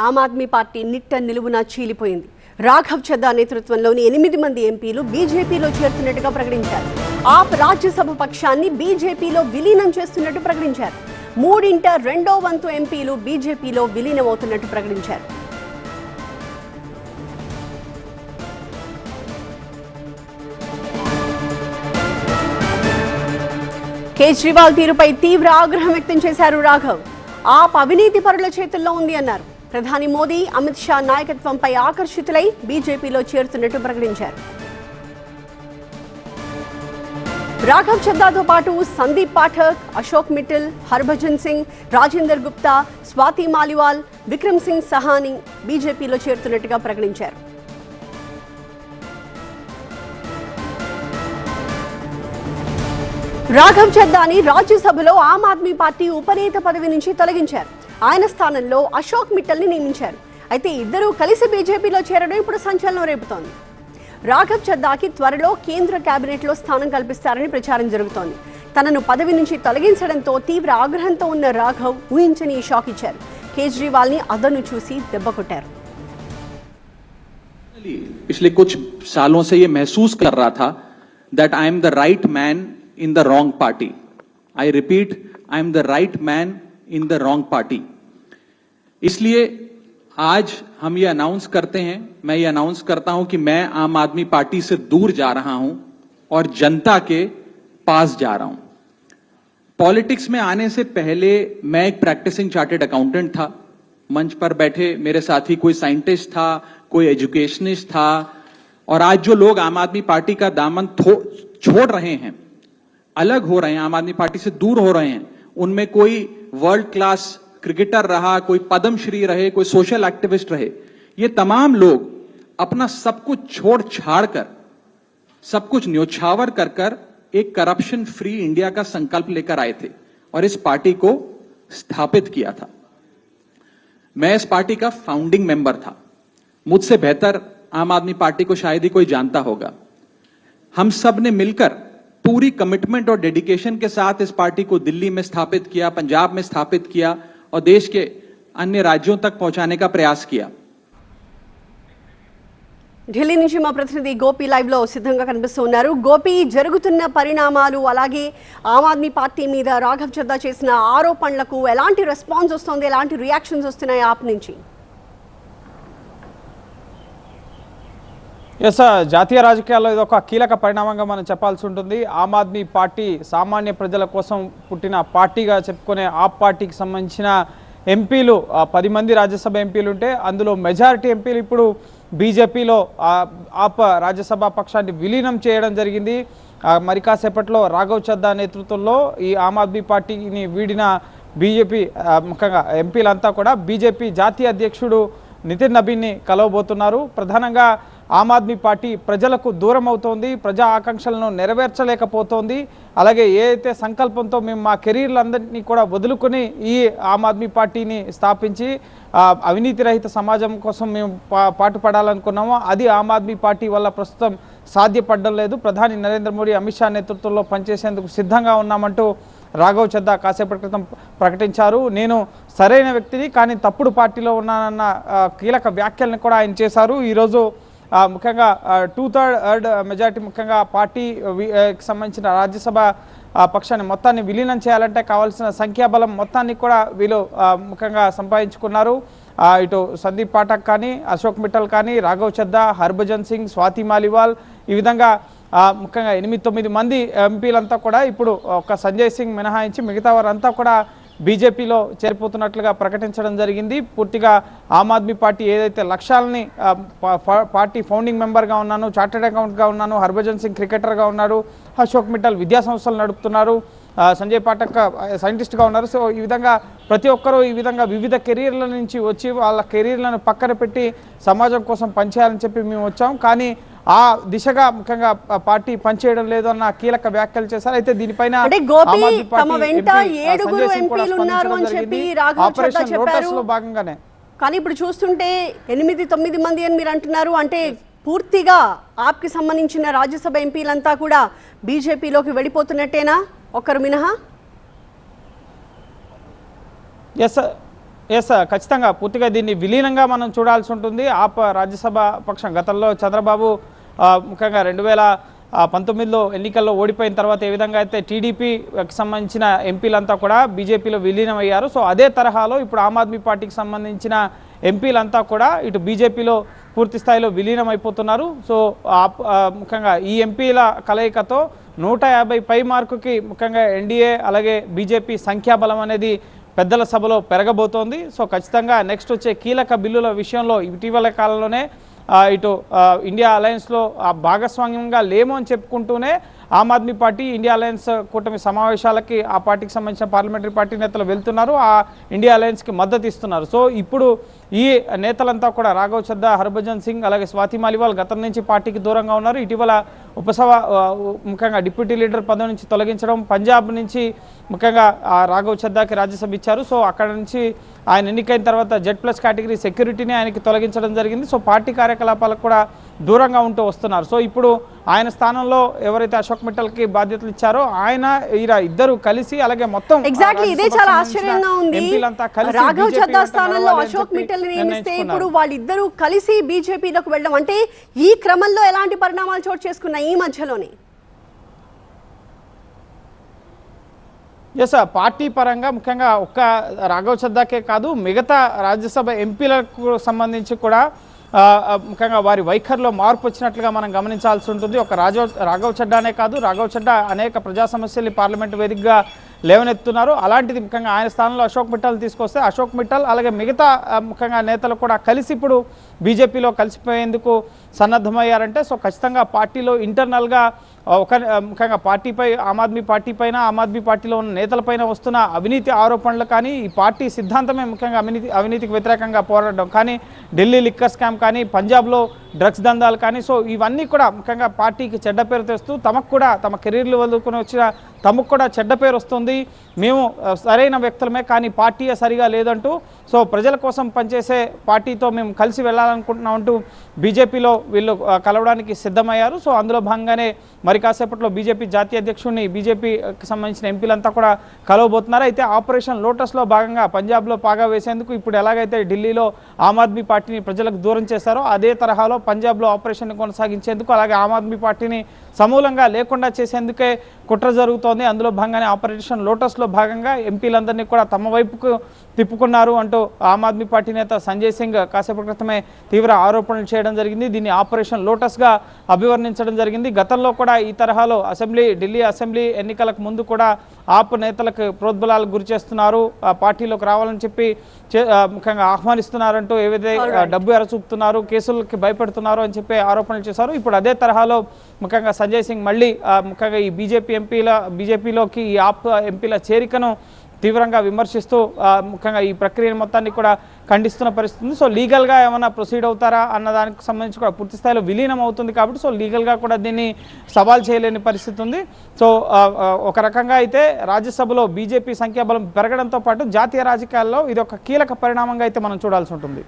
Aam Aadmi party నిట్ట నిలువున చీలిపోయింది. రాఘవ్ చద్దా నేతృత్వంలోని 8 మంది ఎంపీలు బీజేపీలో చేరుతున్నట్టుగా ప్రకటించారు. ఆప్ రాజ్యసభ పక్షాన్ని బీజేపీలో విలీనం చేస్తున్నట్టు ప్రకటించారు. 3/2 వంతు ఎంపీలు బీజేపీలో విలీనమవుతున్నట్టు ప్రకటించారు. కేజ్రీవాల్ తీరుపై తీవ్ర ఆగ్రహం వ్యక్తం చేశారు రాఘవ్. ఆప్ అవినీతి పరుల చేతుల్లో ఉంది అన్నారు. ప్రధాని మోదీ, అమిత్ షా నాయకత్వంపై ఆకర్షితులై బీజేపీలో చేరుతున్నట్టు ప్రకటించారు. రాఘవ్ చద్దాతో పాటు సందీప్ పాఠక్, అశోక్ మిట్టల్, హర్భజన్ సింగ్, రాజేందర్ గుప్తా, స్వాతి మాలివాల్, విక్రమ్ సింగ్ సహానీ బీజేపీలో చేరుతున్నట్టుగా ప్రకటించారు. రాఘవ్ చద్దాని రాజ్యసభలో ఆమ్ ఆద్మీ పార్టీ ఉపనేత పదవి నుంచి తొలగించారు. ఆయన స్థానంలో అశోక్ మిట్టల్ని నియమించారు. అయితే ఇద్దరూ కలిసి బీజేపీలో చేరడం ఇప్పుడు సంచలనం రేపుతోంది. రాఘవ్ చద్దాకి త్వరలో కేంద్ర కేబినెట్లో స్థానం కల్పిస్తారని ప్రచారం జరుగుతోంది. తనను పదవి నుంచి తొలగించడంతో తీవ్ర ఆగ్రహంతో ఉన్న రాఘవ్ ఊహించని షాక్ ఇచ్చారు. కేజ్రీవాల్ ని అదను చూసి దెబ్బ కొట్టారు. पिछले कुछ सालों से ये महसूस कर रहा था that I am the right man in the wrong party. I repeat, I am the right man in the wrong party. इसलिए आज हम ये अनाउंस करते हैं, मैं ये अनाउंस करता हूं कि मैं आम आदमी पार्टी से दूर जा रहा हूं और जनता के पास जा रहा हूं. पॉलिटिक्स में आने से पहले मैं एक प्रैक्टिसिंग चार्टर्ड अकाउंटेंट था. मंच पर बैठे मेरे साथी कोई साइंटिस्ट था, कोई एजुकेशनिस्ट था, और आज जो लोग आम आदमी पार्टी का दामन छोड़ रहे हैं, अलग हो रहे हैं, आम आदमी पार्टी से दूर हो रहे हैं, उनमें कोई वर्ल्ड क्लास क्रिकेटर रहा, कोई पद्मश्री रहे, कोई सोशल एक्टिविस्ट रहे, ये तमाम लोग अपना सब कुछ छोड़ छाड़ कर, सब कुछ न्योछावर कर कर एक करप्शन फ्री इंडिया का संकल्प लेकर आए थे और इस पार्टी को स्थापित किया था. मैं इस पार्टी का फाउंडिंग मेंबर था. मुझसे बेहतर आम आदमी पार्टी को शायद ही कोई जानता होगा. हम सब ने मिलकर पूरी कमिटमेंट और डेडिकेशन के साथ इस पार्टी को दिल्ली में स्थापित किया, पंजाब में स्थापित किया और देश के अन्य राज्यों तक पहुंचाने का प्रयास किया. ఢిల్లీ నుంచి మా ప్రతినిధి గోపి లైవ్ లో సిద్ధంగా కనిపిస్తున్నారు. గోపి, జరుగుతున్న పరిణామాలు అలాగే ఆమ్ ఆద్మీ పార్టీ మీద రాఘవ్ చద్దా చేసిన ఆరోపణలకు ఎలాంటి రెస్పాన్స్ వస్తుంది, ఎలాంటి రియాక్షన్స్ వస్తున్నాయి ఆప్ నుంచి? ఎస్, జాతీయ రాజకీయాల్లో ఇది ఒక కీలక పరిణామంగా మనం చెప్పాల్సి ఉంటుంది. ఆమ్ ఆద్మీ పార్టీ సామాన్య ప్రజల కోసం పుట్టిన పార్టీగా చెప్పుకునే ఆప్ పార్టీకి సంబంధించిన ఎంపీలు 10 మంది రాజ్యసభ ఎంపీలు ఉంటే అందులో మెజారిటీ ఎంపీలు ఇప్పుడు బీజేపీలో ఆప్ రాజ్యసభ పక్షాన్ని విలీనం చేయడం జరిగింది. మరి కాసేపట్లో రాఘవ్ చద్దా నేతృత్వంలో ఈ ఆమ్ ఆద్మీ పార్టీని వీడిన బీజేపీ ముఖ్యంగా ఎంపీలంతా కూడా బీజేపీ జాతీయ అధ్యక్షుడు నితిన్ నబీన్ని కలవబోతున్నారు. ప్రధానంగా ఆమ్ ఆద్మీ పార్టీ ప్రజలకు దూరం అవుతోంది, ప్రజా ఆకాంక్షలను నెరవేర్చలేకపోతోంది. అలాగే ఏదైతే సంకల్పంతో మేము మా కెరీర్లందరినీ కూడా వదులుకొని ఈ ఆమ్ ఆద్మీ పార్టీని స్థాపించి అవినీతి రహిత సమాజం కోసం మేము పాటుపడాలనుకున్నామో అది ఆమ్ ఆద్మీ పార్టీ వల్ల ప్రస్తుతం సాధ్యపడడం లేదు. ప్రధాని నరేంద్ర మోడీ, అమిత్ షా నేతృత్వంలో పనిచేసేందుకు సిద్ధంగా ఉన్నామంటూ రాఘవ్ చద్దా కాసేపటి క్రితం ప్రకటించారు. నేను సరైన వ్యక్తిని కానీ తప్పుడు పార్టీలో ఉన్నానన్న కీలక వ్యాఖ్యలను కూడా ఆయన చేశారు. ఈరోజు ముఖ్యంగా 2/3 మెజారిటీ ముఖ్యంగా పార్టీకి సంబంధించిన రాజ్యసభ పక్షాన్ని మొత్తాన్ని విలీనం చేయాలంటే కావాల్సిన సంఖ్యాబలం మొత్తాన్ని కూడా వీళ్ళు ముఖ్యంగా సంపాదించుకున్నారు. ఇటు సందీప్ పాఠక్ కానీ, అశోక్ మిట్టల్ కానీ, రాఘవ్ చద్దా, హర్భజన్ సింగ్, స్వాతి మాలివాల్, ఈ విధంగా ముఖ్యంగా 8-9 మంది ఎంపీలంతా కూడా ఇప్పుడు ఒక సంజయ్ సింగ్ మినహాయించి మిగతా వారంతా కూడా బీజేపీలో చేరిపోతున్నట్లుగా ప్రకటించడం జరిగింది. పూర్తిగా ఆమ్ ఆద్మీ పార్టీ ఏదైతే లక్ష్యాలని పార్టీ ఫౌండింగ్ మెంబర్గా ఉన్నాను, చార్టెడ్ అకౌంట్గా ఉన్నాను, హర్భజన్ సింగ్ క్రికెటర్గా ఉన్నారు, అశోక్ మిట్టల్ విద్యా సంస్థలు నడుపుతున్నారు, సంజయ్ పాఠక్ సైంటిస్ట్గా ఉన్నారు. సో ఈ విధంగా ప్రతి ఒక్కరూ ఈ విధంగా వివిధ కెరీర్ల నుంచి వచ్చి వాళ్ళ కెరీర్లను పక్కన పెట్టి సమాజం కోసం పనిచేయాలని చెప్పి మేము వచ్చాం. కానీ ఆ దిశగా ముఖ్యంగా పార్టీ పనిచేయడం లేదు అన్న కీలక వ్యాఖ్యలు చేశారు. అయితే దీనిపైన భాగంగానే కానీ ఇప్పుడు చూస్తుంటే 8-9 మంది అని మీరు అంటున్నారు. అంటే పూర్తిగా ఆప్కి సంబంధించిన రాజ్యసభ ఎంపీలంతా కూడా బీజేపీలోకి వెళ్ళిపోతున్నట్టేనా, ఒక్కరు మినహా? ఎస్, ఎస్ ఖచ్చితంగా పూర్తిగా దీన్ని విలీనంగా మనం చూడాల్సి ఉంటుంది. రాజ్యసభ పక్షం గతంలో చంద్రబాబు ముఖ్యంగా 2019లో ఎన్నికల్లో ఓడిపోయిన తర్వాత ఏ విధంగా అయితే టీడీపీకి సంబంధించిన ఎంపీలంతా కూడా బీజేపీలో విలీనం అయ్యారు. సో అదే తరహాలో ఇప్పుడు ఆమ్ ఆద్మీ పార్టీకి సంబంధించిన ఎంపీలంతా కూడా ఇటు బీజేపీలో పూర్తి స్థాయిలో విలీనం అయిపోతున్నారు. సో ముఖ్యంగా ఈ ఎంపీల కలయికతో 150 పై మార్కుకి ముఖ్యంగా ఎన్డీఏ అలాగే బీజేపీ సంఖ్యాబలం అనేది పెద్దల సభలో పెరగబోతోంది. సో ఖచ్చితంగా నెక్స్ట్ వచ్చే కీలక బిల్లుల విషయంలో ఇటీవల కాలంలోనే ఇటు ఇండియా అలయన్స్లో భాగస్వామ్యంగా లేము అని చెప్పుకుంటూనే Aam Aadmi party India alliance కూటమి సమావేశాలకి ఆ పార్టీకి సంబంధించిన పార్లమెంటరీ పార్టీ నేతలు వెళ్తున్నారు, ఆ ఇండియా అలయన్స్కి మద్దతు ఇస్తున్నారు. సో ఇప్పుడు ఈ నేతలంతా కూడా రాఘవ్ చద్దా, హర్భజన్ సింగ్ అలాగే స్వాతి మాలివాల్ గతం నుంచి పార్టీకి దూరంగా ఉన్నారు. ఇటీవల ముఖ్యంగా డిప్యూటీ లీడర్ పదవి నుంచి తొలగించడం, పంజాబ్ నుంచి ముఖ్యంగా రాఘవ్ చద్దాకి రాజ్యసభ ఇచ్చారు. సో అక్కడ నుంచి ఆయన ఎన్నికైన తర్వాత Z+ కేటగిరీ సెక్యూరిటీని ఆయనకి తొలగించడం జరిగింది. సో పార్టీ కార్యకలాపాలకు కూడా దూరంగా ఉంటూ వస్తున్నారు. సో ఇప్పుడు ఆయన స్థానంలో ఎవరైతే అశోక్ మిట్టల్కి బాధ్యతలు ఇచ్చారో ఆయన ఇద్దరు కలిసి అలాగే మొత్తం ఎగ్జాక్ట్లీ ఇదే చాలా ఆశ్చర్యంగా ఉంది. రాఘవ్ చద్దా స్థానంలో అశోక్ మిట్టల్ నియమిస్తే ఇప్పుడు వాళ్ళిద్దరూ కలిసి బీజేపీలోకి వెళ్ళడం అంటే ఈ క్రమంలో ఎలాంటి పరిణామాలు చోటు చేసుకున్నాయి ఈ మధ్యలోనే? ఎస్ పార్టీ పరంగా ముఖ్యంగా ఒక్క రాఘవ్ చద్దాకే కాదు మిగతా రాజ్యసభ ఎంపీలకు సంబంధించి కూడా ముఖ్యంగా వారి వైఖరిలో మార్పు వచ్చినట్లుగా మనం గమనించాల్సి ఉంటుంది. ఒక రాఘవ్ చడ్డానే కాదు, రాఘవ్ చడ్డా అనేక ప్రజా సమస్యల్ని పార్లమెంటు వేదికగా లేవనెత్తున్నారు. అలాంటిది ముఖ్యంగా ఆయన స్థానంలో అశోక్ మిట్టల్ తీసుకొస్తే అశోక్ మిట్టల్ అలాగే మిగతా ముఖ్యంగా నేతలు కూడా కలిసి ఇప్పుడు బీజేపీలో కలిసిపోయేందుకు సన్నద్ధమయ్యారంటే సో ఖచ్చితంగా పార్టీలో ఇంటర్నల్గా ముఖ్యంగా పార్టీపై ఆమ్ ఆద్మీ పార్టీ పైన ఆమ్ ఆద్మీ పార్టీలో ఉన్న నేతలపైన వస్తున్న అవినీతి ఆరోపణలు కానీ ఈ పార్టీ సిద్ధాంతమే ముఖ్యంగా అవినీతికి వ్యతిరేకంగా పోరాడడం కానీ ఢిల్లీ లిక్కర్ స్కామ్ కానీ పంజాబ్లో డ్రగ్స్ దందాలు కానీ సో ఇవన్నీ కూడా ముఖ్యంగా పార్టీకి చెడ్డ పేరు తెస్తూ తమకు కూడా తమ కెరీర్లు వదులుకొని వచ్చిన తమకు కూడా చెడ్డ పేరు వస్తుంది, మేము సరైన వ్యక్తులమే కానీ పార్టీ సరిగా లేదంటూ సో ప్రజల కోసం పనిచేసే పార్టీతో మేము కలిసి వెళ్ళాలనుకుంటున్నాం అంటూ బీజేపీలో వీళ్ళు కలవడానికి సిద్ధమయ్యారు. సో అందులో భాగంగానే మరి కాసేపట్లో బీజేపీ జాతీయ అధ్యక్షుడిని బీజేపీకి సంబంధించిన ఎంపీలంతా కూడా కలవబోతున్నారు. అయితే ఆపరేషన్ లోటస్లో భాగంగా పంజాబ్లో పాగా వేసేందుకు ఇప్పుడు ఎలాగైతే ఢిల్లీలో ఆమ్ ఆద్మీ పార్టీని ప్రజలకు దూరం చేశారో అదే తరహాలో పంజాబ్లో ఆపరేషన్ కొనసాగించేందుకు అలాగే ఆమ్ ఆద్మీ పార్టీని సమూలంగా లేకుండా చేసేందుకే కుట్ర జరుగుతోంది. అందులో భాగంగానే ఆపరేషన్ లోటస్లో భాగంగా ఎంపీలందరినీ కూడా తమ వైపుకు తిప్పుకున్నారు అంటూ ఆమ్ ఆద్మీ పార్టీ నేత సంజయ్ సింగ్ కాసేపటి క్రితమే తీవ్ర ఆరోపణలు చేయడం జరిగింది. దీన్ని ఆపరేషన్ లోటస్గా అభివర్ణించడం జరిగింది. గతంలో కూడా ఈ తరహాలో ఢిల్లీ అసెంబ్లీ ఎన్నికలకు ముందు కూడా ఆప్ నేతలకు ప్రోద్బలాలకు గురి చేస్తున్నారు, పార్టీలోకి రావాలని చెప్పి ముఖ్యంగా ఆహ్వానిస్తున్నారంటూ ఏవైతే డబ్బు ఎరచూపుతున్నారు, కేసులకి భయపెడుతున్నారు అని చెప్పి ఆరోపణలు చేశారు. ఇప్పుడు అదే తరహాలో ముఖ్యంగా సంజయ్ సింగ్ మళ్ళీ ముఖ్యంగా ఈ బీజేపీలోకి ఈ ఆప్ ఎంపీల చేరికను తీవ్రంగా విమర్శిస్తూ ముఖ్యంగా ఈ ప్రక్రియ మొత్తాన్ని కూడా ఖండిస్తున్న పరిస్థితి ఉంది. సో లీగల్గా ఏమైనా ప్రొసీడ్ అవుతారా అన్న దానికి సంబంధించి కూడా పూర్తి స్థాయిలో విలీనం అవుతుంది కాబట్టి సో లీగల్గా కూడా దీన్ని సవాల్ చేయలేని పరిస్థితి ఉంది. సో ఒక రకంగా అయితే రాజ్యసభలో బీజేపీ సంఖ్యాబలం పెరగడంతో పాటు జాతీయ రాజకీయాల్లో ఇది ఒక కీలక పరిణామంగా అయితే మనం చూడాల్సి ఉంటుంది.